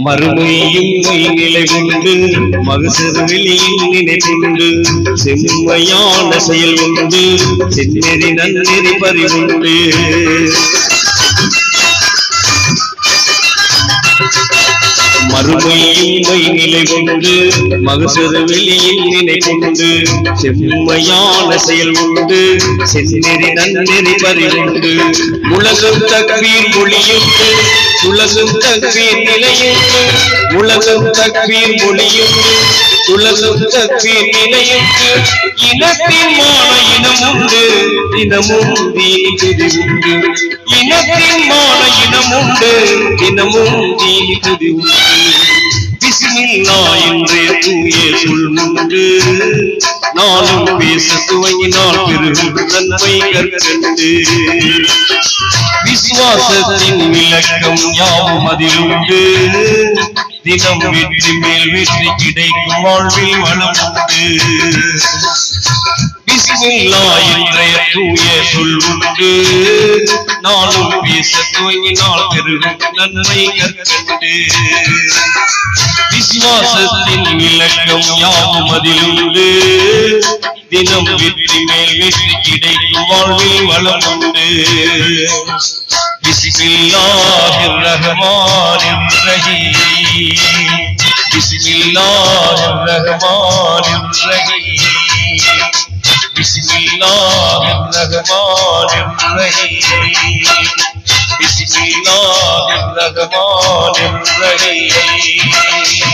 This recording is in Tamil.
மறுமையும் நிலை கொண்டு மகசர் வெளியின் நினைப்புண்டு செம்மையான செயல் உண்டு செந்நெறி நன்னெறி பறிவுண்டு மறுமையும் நிலை கொண்டு மகசர் வெளியின் நினை கொண்டு செம்மையான செயல் உண்டு செந்நெறி நன்னெறி பறிவுண்டு உலகம் தக்பீர் மொழியுண்டு உலகம் தக்பீர் நிலையுண்டு உலகம் தக்பீர் மொழியுண்டு உலகம் தக்பீர் நிலையுண்டு இனத்தின் மான இனம் உண்டு தினமும் தீனி துதி உண்டு இனத்தின் மான இனம் உண்டு தினமும் தீனி துதி உண்டு பிஸ்மில்லா என்றே தூய சொல் உண்டு நானும் பேச துவங்கினால் பெரும் நன்மை கற்கண்டு விசுவாசத்தின் விளக்கம் யாவும் அதிலுண்டு தினம் வெற்றி மேல் வெற்றி கிடைக்கும் வாழ்வில் வளம் உண்டு பிஸ்மில்லா என்றே தூய சொல் உண்டு நானும் பேச துவங்கினால் பெரும் நன்மை கற்கண்டு விசுவாசத்தின் விளக்கம் யாவும் அதிலுண்டு தினம் வெற்றி மேல் வெற்றி கிடைக்கும் வாழ்வில் வளம் உண்டு பிஸ்மில்லாஹிர் ரஹ்மானிர் ரஹீம் பிஸ்மில்லாஹிர் ரஹ்மானிர் ரஹீம் பிஸ்மில்லாஹிர் ரஹ்மானிர் ரஹீம் பிஸ்மில்லாஹிர் ரஹ்மானிர் ரஹீம்